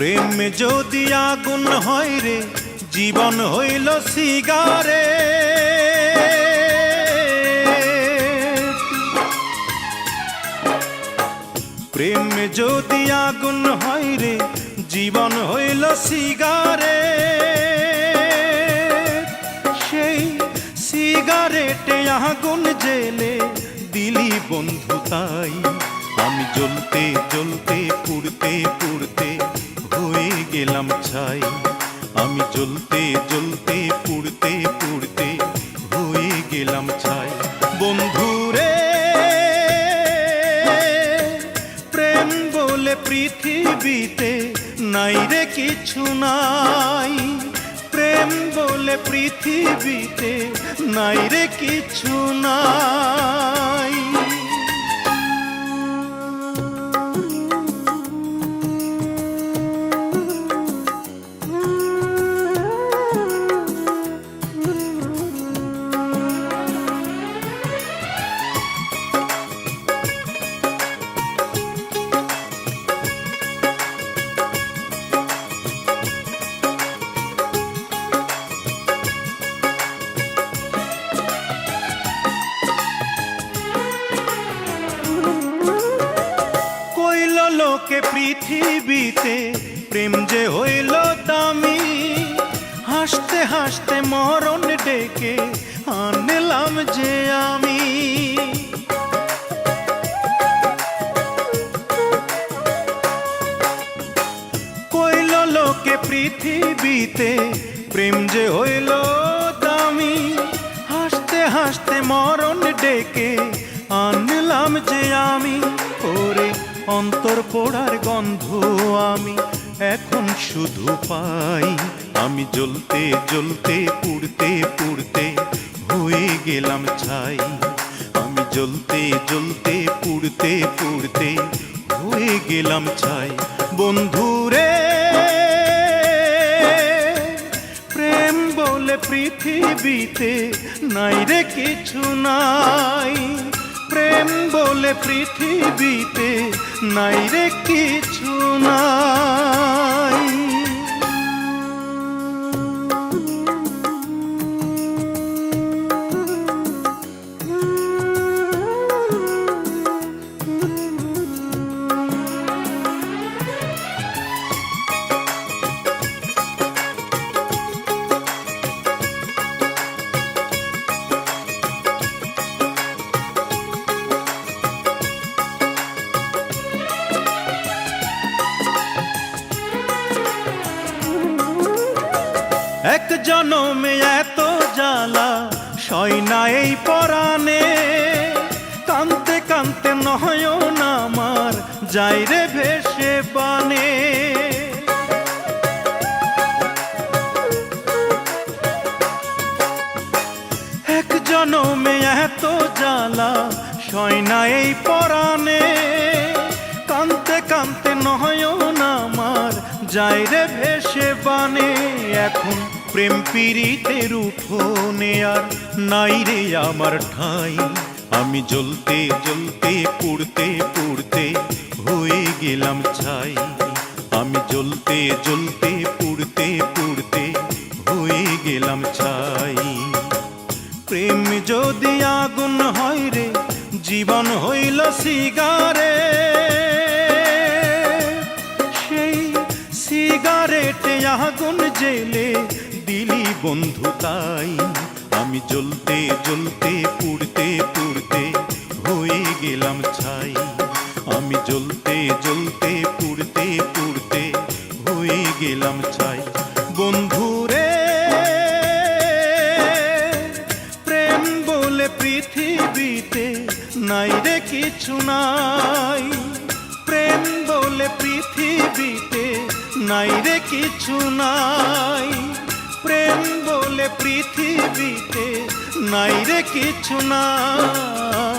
প্রেম যদি আগুন হয় রে, জীবন হইল সিগারেট। প্রেম যদি আগুন হয় রে, জীবন হইল সিগারেট। সেই সিগারেটে আগুন জেলে দিলি বন্ধু তাই। আমি জ্বলতে জ্বলতে পুড়তে পুড়তে হয়ে গেলাম ছাই। আমি জ্বলতে জ্বলতে পুড়তে পুড়তে হয়ে গেলাম ছাই। বন্ধুরে, প্রেম বলে পৃথিবীতে নাই রে কিছু নাই। প্রেম বলে পৃথিবীতে নাই রে কিছু নাই। লোকে পৃথিবীতে প্রেম যে হইল দামি। হাসতে হাসতে মরণ ডেকে আনলাম যে আমি। কইল লোকে পৃথিবীতে প্রেম যে হইল দামি। হাসতে হাসতে মরণ ডেকে আনলাম যে আমি। ওরে অন্তর পোড়ার গন্ধ আমি এখন শুধু পাই। আমি জ্বলতে জ্বলতে পুড়তে পুড়তে হয়ে গেলাম ছাই। আমি জ্বলতে জ্বলতে পুড়তে পুড়তে হয়ে গেলাম ছাই। বন্ধুরে, প্রেম বলে পৃথিবীতে নাই রে কিছু নাই। প্রেম বলে পৃথিবীতে নাই রে কিছু নাই। এক জনমে এত জ্বালা সয় না এই পরাণে। কানতে কানতে নয়ন আমার যাই রে ভেসে বানে। এক জনমে এত জ্বালা সয় না এই পরাণে। কানতে কানতে নয়ন আমার যাই রে ভেসে বানে। এখন প্রেম পীড়িতের উঠোনে আর নাই রে আমার ঠাই। আমি জ্বলতে জ্বলতে পুড়তে পুড়তে হয়ে গেলাম ছাই। আমি জ্বলতে জ্বলতে পুড়তে পুড়তে হয়ে গেলাম ছাই। প্রেম যদি আগুন হয় রে, জীবন হইল সিগারেট। সেই সিগারেটে আগুন জেলে দিলি বন্ধু তাই। আমি জ্বলতে জ্বলতে পুড়তে পুড়তে হয়ে গেলাম ছাই। আমি জ্বলতে জ্বলতে পুড়তে পুড়তে হয়ে গেলাম ছাই। বন্ধুরে, প্রেম বলে পৃথিবীতে নাই রে কিছু নাই। প্রেম বলে পৃথিবীতে নাই রে কিছু নাই। প্রেম বলে পৃথিবীতে নাই রে কিছু নাই।